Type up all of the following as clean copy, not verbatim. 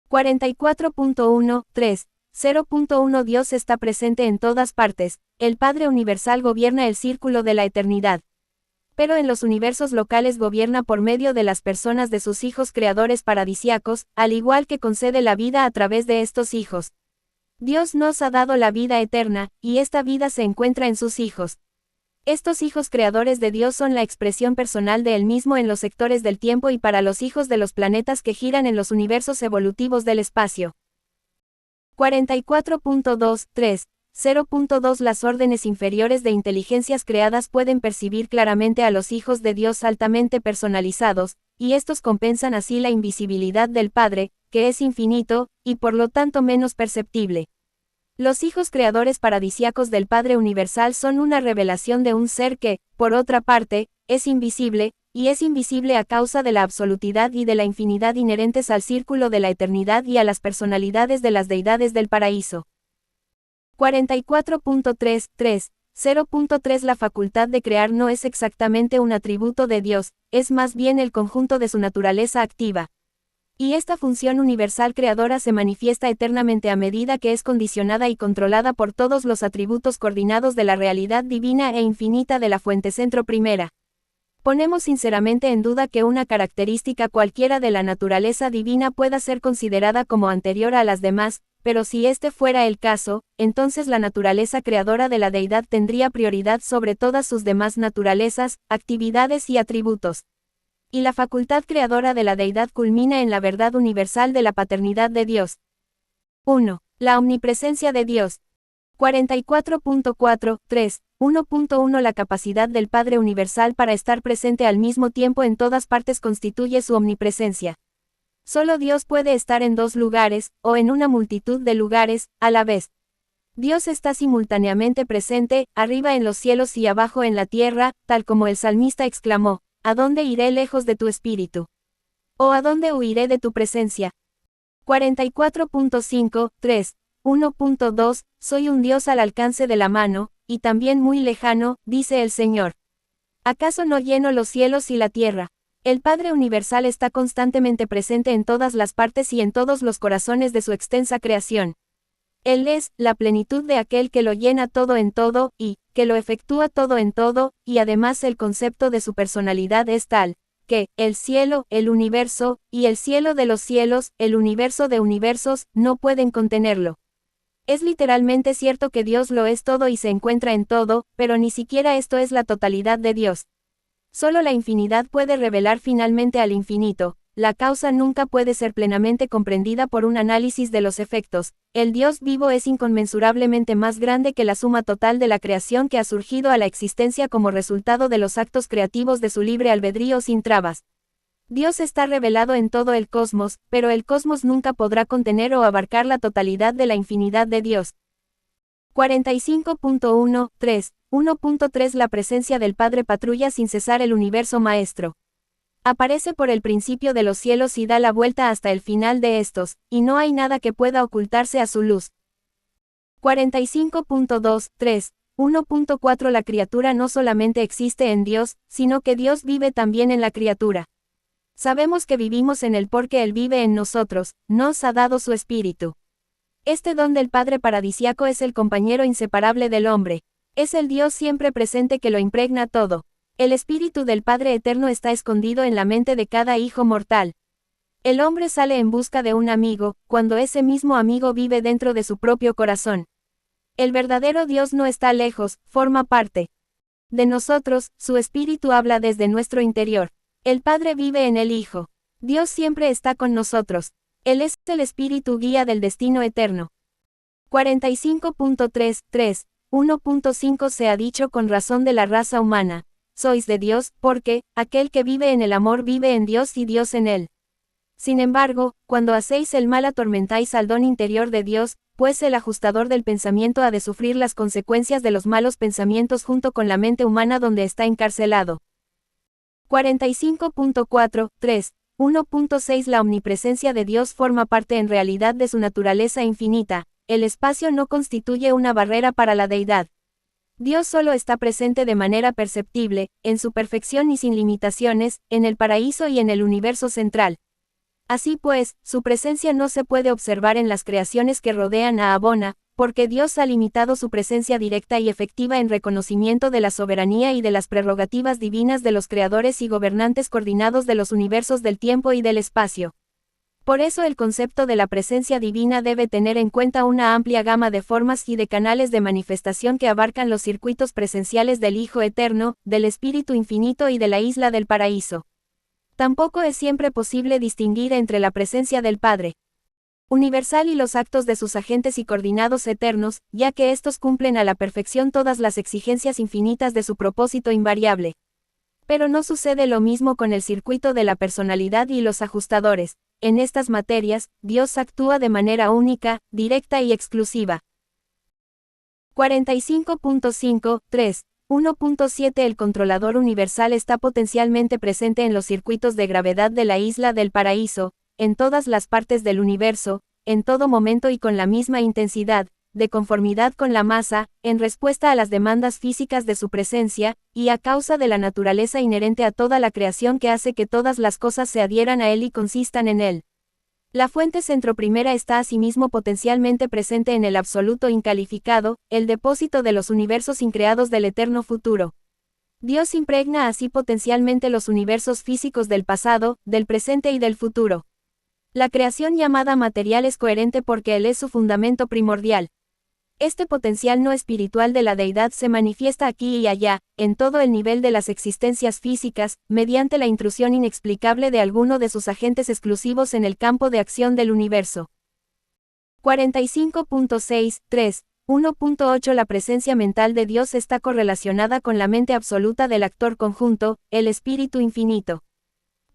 44.1.3. 0.1 Dios está presente en todas partes, el Padre Universal gobierna el círculo de la eternidad. Pero en los universos locales gobierna por medio de las personas de sus hijos creadores paradisíacos, al igual que concede la vida a través de estos hijos. Dios nos ha dado la vida eterna, y esta vida se encuentra en sus hijos. Estos hijos creadores de Dios son la expresión personal de Él mismo en los sectores del tiempo y para los hijos de los planetas que giran en los universos evolutivos del espacio. 44.2.3. 0.2 Las órdenes inferiores de inteligencias creadas pueden percibir claramente a los hijos de Dios altamente personalizados, y estos compensan así la invisibilidad del Padre, que es infinito, y por lo tanto menos perceptible. Los hijos creadores paradisíacos del Padre Universal son una revelación de un ser que, por otra parte, es invisible, y es invisible a causa de la absolutidad y de la infinidad inherentes al círculo de la eternidad y a las personalidades de las deidades del paraíso. 44.3.3. 0.3 La facultad de crear no es exactamente un atributo de Dios, es más bien el conjunto de su naturaleza activa. Y esta función universal creadora se manifiesta eternamente a medida que es condicionada y controlada por todos los atributos coordinados de la realidad divina e infinita de la fuente centro primera. Ponemos sinceramente en duda que una característica cualquiera de la naturaleza divina pueda ser considerada como anterior a las demás, pero si este fuera el caso, entonces la naturaleza creadora de la deidad tendría prioridad sobre todas sus demás naturalezas, actividades y atributos. Y la facultad creadora de la deidad culmina en la verdad universal de la paternidad de Dios. 1. La omnipresencia de Dios. 44.4.3. 1.1 La capacidad del Padre Universal para estar presente al mismo tiempo en todas partes constituye su omnipresencia. Solo Dios puede estar en dos lugares, o en una multitud de lugares, a la vez. Dios está simultáneamente presente, arriba en los cielos y abajo en la tierra, tal como el salmista exclamó, ¿a dónde iré lejos de tu espíritu? ¿O a dónde huiré de tu presencia? 44.5.3. 1.2 Soy un Dios al alcance de la mano, y también muy lejano, dice el Señor. ¿Acaso no lleno los cielos y la tierra? El Padre Universal está constantemente presente en todas las partes y en todos los corazones de su extensa creación. Él es la plenitud de aquel que lo llena todo en todo, y que lo efectúa todo en todo, y además el concepto de su personalidad es tal, que el cielo, el universo, y el cielo de los cielos, el universo de universos, no pueden contenerlo. Es literalmente cierto que Dios lo es todo y se encuentra en todo, pero ni siquiera esto es la totalidad de Dios. Solo la infinidad puede revelar finalmente al infinito, la causa nunca puede ser plenamente comprendida por un análisis de los efectos, el Dios vivo es inconmensurablemente más grande que la suma total de la creación que ha surgido a la existencia como resultado de los actos creativos de su libre albedrío sin trabas. Dios está revelado en todo el cosmos, pero el cosmos nunca podrá contener o abarcar la totalidad de la infinidad de Dios. 45.1.3. 1.3 La presencia del Padre patrulla sin cesar el universo maestro. Aparece por el principio de los cielos y da la vuelta hasta el final de estos, y no hay nada que pueda ocultarse a su luz. 45.2.3. 1.4 La criatura no solamente existe en Dios, sino que Dios vive también en la criatura. Sabemos que vivimos en Él porque Él vive en nosotros, nos ha dado su espíritu. Este don del Padre paradisíaco es el compañero inseparable del hombre. Es el Dios siempre presente que lo impregna todo. El espíritu del Padre eterno está escondido en la mente de cada hijo mortal. El hombre sale en busca de un amigo, cuando ese mismo amigo vive dentro de su propio corazón. El verdadero Dios no está lejos, forma parte de nosotros, su espíritu habla desde nuestro interior. El Padre vive en el Hijo. Dios siempre está con nosotros. Él es el espíritu guía del destino eterno. 45.3.3. 1.5 Se ha dicho con razón de la raza humana. Sois de Dios, porque, aquel que vive en el amor vive en Dios y Dios en él. Sin embargo, cuando hacéis el mal atormentáis al don interior de Dios, pues el ajustador del pensamiento ha de sufrir las consecuencias de los malos pensamientos junto con la mente humana donde está encarcelado. 45.4.3. 1.6 La omnipresencia de Dios forma parte en realidad de su naturaleza infinita. El espacio no constituye una barrera para la deidad. Dios solo está presente de manera perceptible, en su perfección y sin limitaciones, en el paraíso y en el universo central. Así pues, su presencia no se puede observar en las creaciones que rodean a Abona, porque Dios ha limitado su presencia directa y efectiva en reconocimiento de la soberanía y de las prerrogativas divinas de los creadores y gobernantes coordinados de los universos del tiempo y del espacio. Por eso el concepto de la presencia divina debe tener en cuenta una amplia gama de formas y de canales de manifestación que abarcan los circuitos presenciales del Hijo Eterno, del Espíritu Infinito y de la Isla del Paraíso. Tampoco es siempre posible distinguir entre la presencia del Padre universal y los actos de sus agentes y coordinados eternos, ya que estos cumplen a la perfección todas las exigencias infinitas de su propósito invariable. Pero no sucede lo mismo con el circuito de la personalidad y los ajustadores. En estas materias, Dios actúa de manera única, directa y exclusiva. 45.5.3. 1.7 El controlador universal está potencialmente presente en los circuitos de gravedad de la Isla del Paraíso, en todas las partes del universo, en todo momento y con la misma intensidad, de conformidad con la masa, en respuesta a las demandas físicas de su presencia, y a causa de la naturaleza inherente a toda la creación que hace que todas las cosas se adhieran a él y consistan en él. La fuente centroprimera está asimismo potencialmente presente en el absoluto incalificado, el depósito de los universos increados del eterno futuro. Dios impregna así potencialmente los universos físicos del pasado, del presente y del futuro. La creación llamada material es coherente porque él es su fundamento primordial. Este potencial no espiritual de la deidad se manifiesta aquí y allá, en todo el nivel de las existencias físicas, mediante la intrusión inexplicable de alguno de sus agentes exclusivos en el campo de acción del universo. 45.6.3. 1.8 La presencia mental de Dios está correlacionada con la mente absoluta del actor conjunto, el Espíritu Infinito.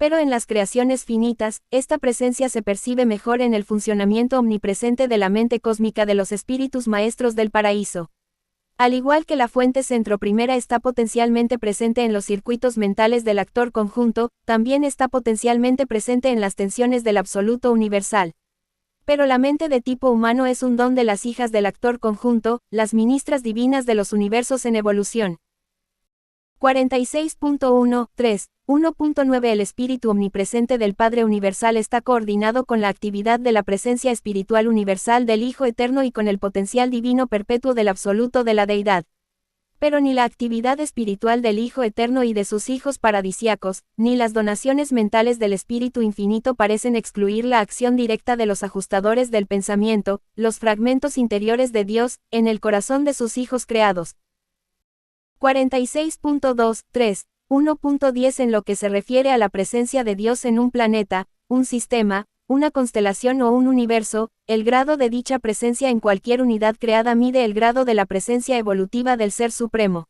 Pero en las creaciones finitas, esta presencia se percibe mejor en el funcionamiento omnipresente de la mente cósmica de los espíritus maestros del paraíso. Al igual que la fuente centroprimera está potencialmente presente en los circuitos mentales del actor conjunto, también está potencialmente presente en las tensiones del absoluto universal. Pero la mente de tipo humano es un don de las hijas del actor conjunto, las ministras divinas de los universos en evolución. 46.1.3. 1.9 El espíritu omnipresente del Padre Universal está coordinado con la actividad de la presencia espiritual universal del Hijo Eterno y con el potencial divino perpetuo del absoluto de la deidad. Pero ni la actividad espiritual del Hijo Eterno y de sus hijos paradisíacos, ni las donaciones mentales del Espíritu Infinito parecen excluir la acción directa de los ajustadores del pensamiento, los fragmentos interiores de Dios, en el corazón de sus hijos creados. 46.2.3. 1.10 En lo que se refiere a la presencia de Dios en un planeta, un sistema, una constelación o un universo, el grado de dicha presencia en cualquier unidad creada mide el grado de la presencia evolutiva del Ser Supremo.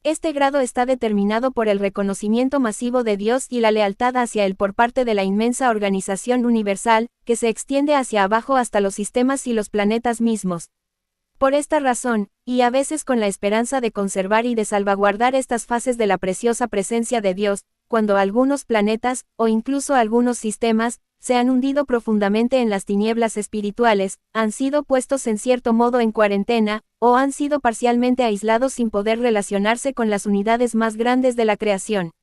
Este grado está determinado por el reconocimiento masivo de Dios y la lealtad hacia él por parte de la inmensa organización universal, que se extiende hacia abajo hasta los sistemas y los planetas mismos. Por esta razón, y a veces con la esperanza de conservar y de salvaguardar estas fases de la preciosa presencia de Dios, cuando algunos planetas, o incluso algunos sistemas, se han hundido profundamente en las tinieblas espirituales, han sido puestos en cierto modo en cuarentena, o han sido parcialmente aislados sin poder relacionarse con las unidades más grandes de la creación.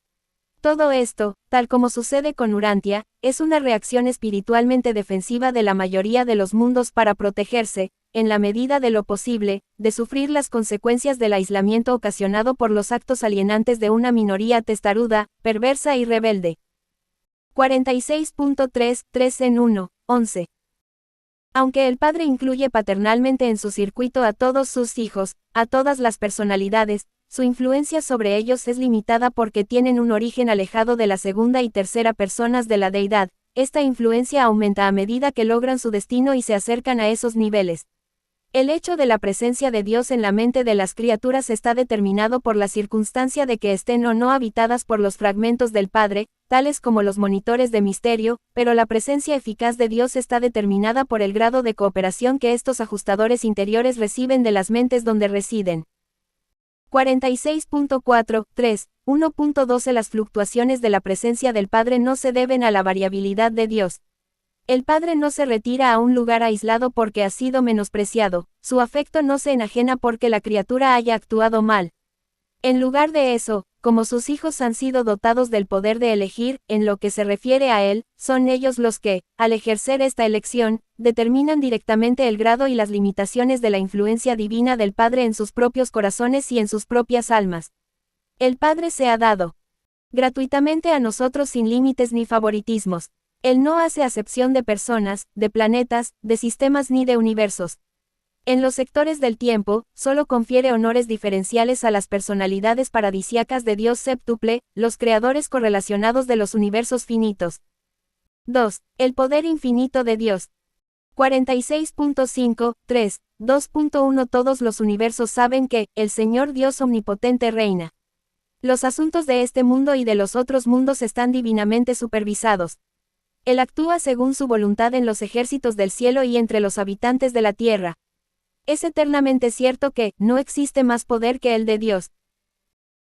Todo esto, tal como sucede con Urantia, es una reacción espiritualmente defensiva de la mayoría de los mundos para protegerse, en la medida de lo posible, de sufrir las consecuencias del aislamiento ocasionado por los actos alienantes de una minoría testaruda, perversa y rebelde. 46.3.3 en 1.11. Aunque el Padre incluye paternalmente en su circuito a todos sus hijos, a todas las personalidades, su influencia sobre ellos es limitada porque tienen un origen alejado de la segunda y tercera personas de la deidad. Esta influencia aumenta a medida que logran su destino y se acercan a esos niveles. El hecho de la presencia de Dios en la mente de las criaturas está determinado por la circunstancia de que estén o no habitadas por los fragmentos del Padre, tales como los monitores de misterio, pero la presencia eficaz de Dios está determinada por el grado de cooperación que estos ajustadores interiores reciben de las mentes donde residen. 46.4.3. 1.12 Las fluctuaciones de la presencia del Padre no se deben a la variabilidad de Dios. El Padre no se retira a un lugar aislado porque ha sido menospreciado, su afecto no se enajena porque la criatura haya actuado mal. En lugar de eso, como sus hijos han sido dotados del poder de elegir, en lo que se refiere a él, son ellos los que, al ejercer esta elección, determinan directamente el grado y las limitaciones de la influencia divina del Padre en sus propios corazones y en sus propias almas. El Padre se ha dado gratuitamente a nosotros sin límites ni favoritismos. Él no hace acepción de personas, de planetas, de sistemas ni de universos. En los sectores del tiempo, solo confiere honores diferenciales a las personalidades paradisíacas de Dios séptuple, los creadores correlacionados de los universos finitos. 2. El poder infinito de Dios. 46.5, 3, 2.1 Todos los universos saben que, el Señor Dios omnipotente reina. Los asuntos de este mundo y de los otros mundos están divinamente supervisados. Él actúa según su voluntad en los ejércitos del cielo y entre los habitantes de la tierra. Es eternamente cierto que, no existe más poder que el de Dios.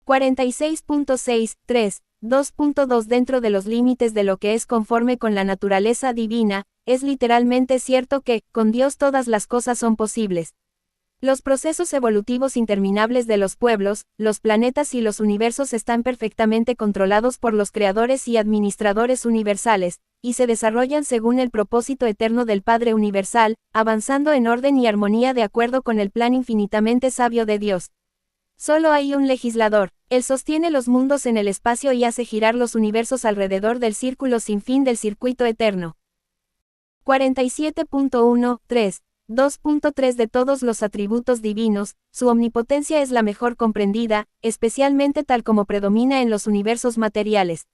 46.6, 3, 2.2 Dentro de los límites de lo que es conforme con la naturaleza divina, es literalmente cierto que, con Dios todas las cosas son posibles. Los procesos evolutivos interminables de los pueblos, los planetas y los universos están perfectamente controlados por los creadores y administradores universales, y se desarrollan según el propósito eterno del Padre Universal, avanzando en orden y armonía de acuerdo con el plan infinitamente sabio de Dios. Solo hay un legislador, él sostiene los mundos en el espacio y hace girar los universos alrededor del círculo sin fin del circuito eterno. 47.1, 3. 2.3 De todos los atributos divinos, su omnipotencia es la mejor comprendida, especialmente tal como predomina en los universos materiales.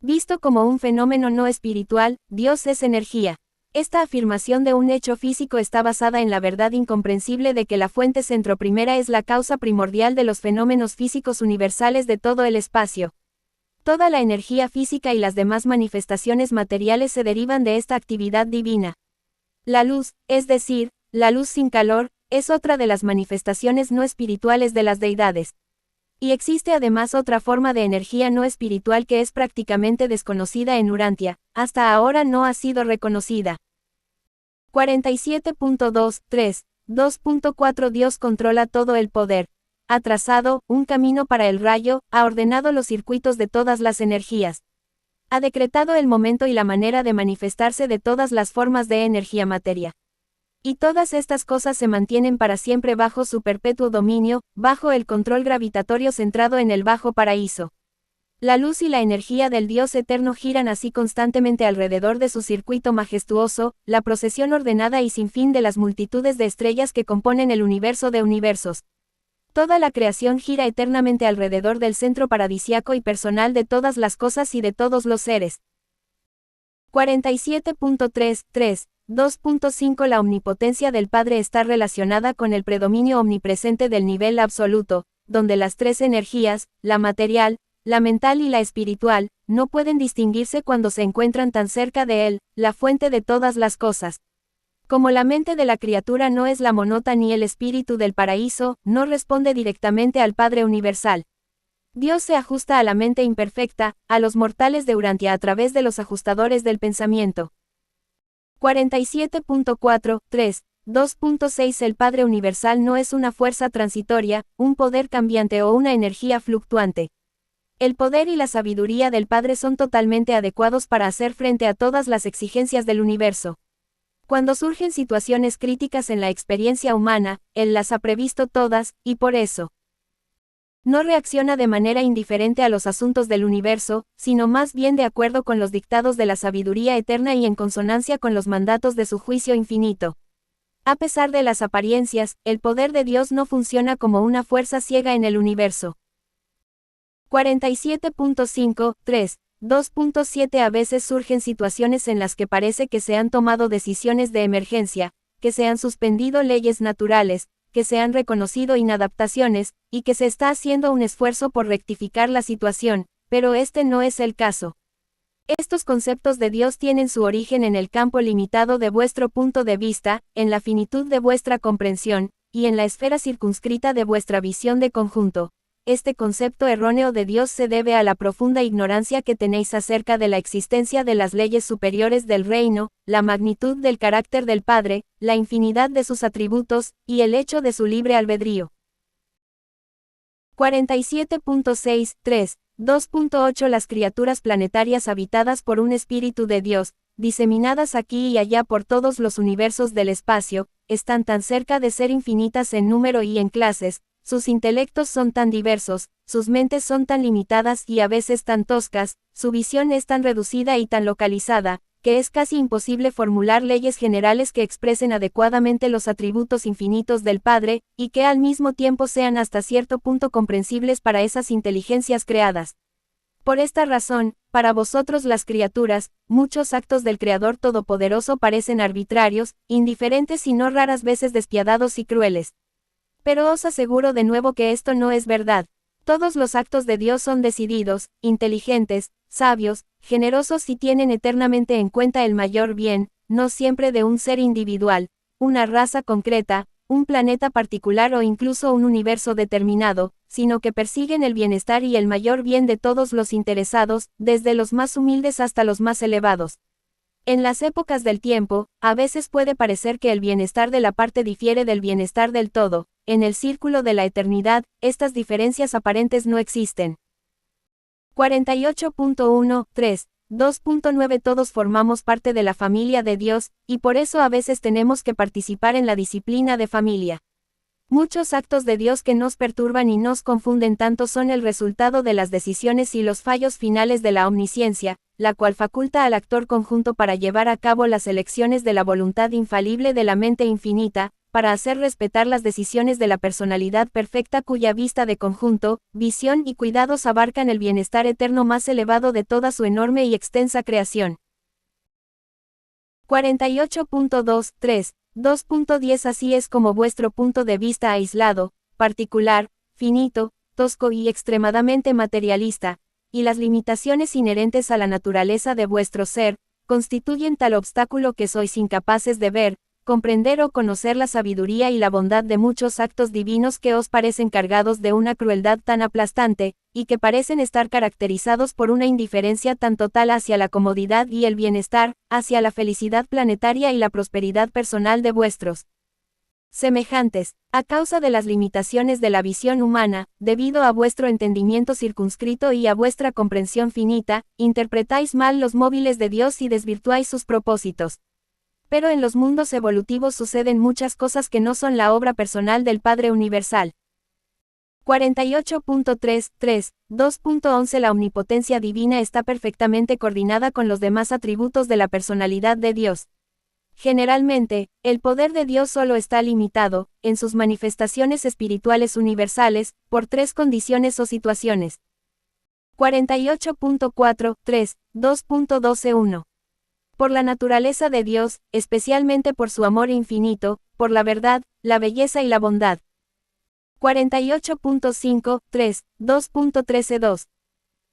Visto como un fenómeno no espiritual, Dios es energía. Esta afirmación de un hecho físico está basada en la verdad incomprensible de que la fuente centroprimera es la causa primordial de los fenómenos físicos universales de todo el espacio. Toda la energía física y las demás manifestaciones materiales se derivan de esta actividad divina. La luz, es decir, la luz sin calor, es otra de las manifestaciones no espirituales de las deidades. Y existe además otra forma de energía no espiritual que es prácticamente desconocida en Urantia, hasta ahora no ha sido reconocida. 47.2, 3, 2.4 Dios controla todo el poder. Ha trazado un camino para el rayo, ha ordenado los circuitos de todas las energías. Ha decretado el momento y la manera de manifestarse de todas las formas de energía materia. Y todas estas cosas se mantienen para siempre bajo su perpetuo dominio, bajo el control gravitatorio centrado en el bajo paraíso. La luz y la energía del Dios eterno giran así constantemente alrededor de su circuito majestuoso, la procesión ordenada y sin fin de las multitudes de estrellas que componen el universo de universos. Toda la creación gira eternamente alrededor del centro paradisiaco y personal de todas las cosas y de todos los seres. 47.3, 3, 2.5 La omnipotencia del Padre está relacionada con el predominio omnipresente del nivel absoluto, donde las tres energías, la material, la mental y la espiritual, no pueden distinguirse cuando se encuentran tan cerca de él, la fuente de todas las cosas. Como la mente de la criatura no es la monota ni el espíritu del paraíso, no responde directamente al Padre Universal. Dios se ajusta a la mente imperfecta, a los mortales de Urantia a través de los ajustadores del pensamiento. 47.4, 3, 2.6 El Padre Universal no es una fuerza transitoria, un poder cambiante o una energía fluctuante. El poder y la sabiduría del Padre son totalmente adecuados para hacer frente a todas las exigencias del universo. Cuando surgen situaciones críticas en la experiencia humana, Él las ha previsto todas, y por eso no reacciona de manera indiferente a los asuntos del universo, sino más bien de acuerdo con los dictados de la sabiduría eterna y en consonancia con los mandatos de su juicio infinito. A pesar de las apariencias, el poder de Dios no funciona como una fuerza ciega en el universo. 47.5, 3. 2.7 A veces surgen situaciones en las que parece que se han tomado decisiones de emergencia, que se han suspendido leyes naturales, que se han reconocido inadaptaciones, y que se está haciendo un esfuerzo por rectificar la situación, pero este no es el caso. Estos conceptos de Dios tienen su origen en el campo limitado de vuestro punto de vista, en la finitud de vuestra comprensión, y en la esfera circunscrita de vuestra visión de conjunto. Este concepto erróneo de Dios se debe a la profunda ignorancia que tenéis acerca de la existencia de las leyes superiores del reino, la magnitud del carácter del Padre, la infinidad de sus atributos, y el hecho de su libre albedrío. 47.6.3. 2.8 Las criaturas planetarias habitadas por un espíritu de Dios, diseminadas aquí y allá por todos los universos del espacio, están tan cerca de ser infinitas en número y en clases, sus intelectos son tan diversos, sus mentes son tan limitadas y a veces tan toscas, su visión es tan reducida y tan localizada, que es casi imposible formular leyes generales que expresen adecuadamente los atributos infinitos del Padre, y que al mismo tiempo sean hasta cierto punto comprensibles para esas inteligencias creadas. Por esta razón, para vosotros las criaturas, muchos actos del Creador Todopoderoso parecen arbitrarios, indiferentes y no raras veces despiadados y crueles. Pero os aseguro de nuevo que esto no es verdad. Todos los actos de Dios son decididos, inteligentes, sabios, generosos y tienen eternamente en cuenta el mayor bien, no siempre de un ser individual, una raza concreta, un planeta particular o incluso un universo determinado, sino que persiguen el bienestar y el mayor bien de todos los interesados, desde los más humildes hasta los más elevados. En las épocas del tiempo, a veces puede parecer que el bienestar de la parte difiere del bienestar del todo. En el círculo de la eternidad, estas diferencias aparentes no existen. 48.1.3. 2.9 Todos formamos parte de la familia de Dios, y por eso a veces tenemos que participar en la disciplina de familia. Muchos actos de Dios que nos perturban y nos confunden tanto son el resultado de las decisiones y los fallos finales de la omnisciencia, la cual faculta al actor conjunto para llevar a cabo las elecciones de la voluntad infalible de la mente infinita, para hacer respetar las decisiones de la personalidad perfecta cuya vista de conjunto, visión y cuidados abarcan el bienestar eterno más elevado de toda su enorme y extensa creación. 48.2.3. 2.10 Así es como vuestro punto de vista aislado, particular, finito, tosco y extremadamente materialista, y las limitaciones inherentes a la naturaleza de vuestro ser, constituyen tal obstáculo que sois incapaces de ver, comprender o conocer la sabiduría y la bondad de muchos actos divinos que os parecen cargados de una crueldad tan aplastante, y que parecen estar caracterizados por una indiferencia tan total hacia la comodidad y el bienestar, hacia la felicidad planetaria y la prosperidad personal de vuestros semejantes, a causa de las limitaciones de la visión humana, debido a vuestro entendimiento circunscrito y a vuestra comprensión finita, interpretáis mal los móviles de Dios y desvirtuáis sus propósitos. Pero en los mundos evolutivos suceden muchas cosas que no son la obra personal del Padre Universal. 48.3.3. 2.11 La omnipotencia divina está perfectamente coordinada con los demás atributos de la personalidad de Dios. Generalmente, el poder de Dios solo está limitado, en sus manifestaciones espirituales universales, por tres condiciones o situaciones. 48.4.3. 2.12.1 Por la naturaleza de Dios, especialmente por su amor infinito, por la verdad, la belleza y la bondad. 48.5.3. 2.13.2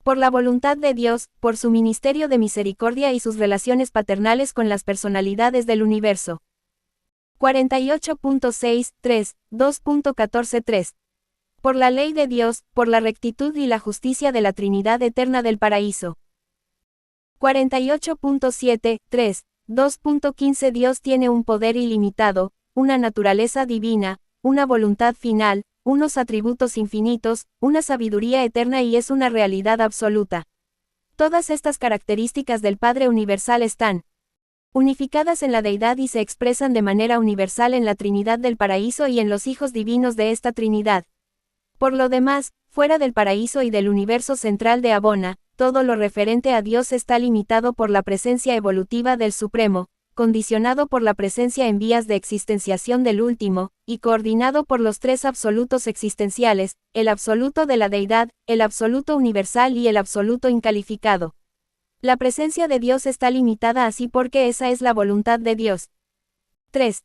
Por la voluntad de Dios, por su ministerio de misericordia y sus relaciones paternales con las personalidades del universo. 48.6.3. 2.14.3 Por la ley de Dios, por la rectitud y la justicia de la Trinidad eterna del paraíso. 48.7.3. 2.15 Dios tiene un poder ilimitado, una naturaleza divina, una voluntad final, unos atributos infinitos, una sabiduría eterna y es una realidad absoluta. Todas estas características del Padre Universal están unificadas en la Deidad y se expresan de manera universal en la Trinidad del Paraíso y en los hijos divinos de esta Trinidad. Por lo demás, fuera del paraíso y del universo central de Abona, todo lo referente a Dios está limitado por la presencia evolutiva del Supremo, condicionado por la presencia en vías de existenciación del Último, y coordinado por los tres absolutos existenciales, el absoluto de la Deidad, el absoluto universal y el absoluto incalificado. La presencia de Dios está limitada así porque esa es la voluntad de Dios. 3.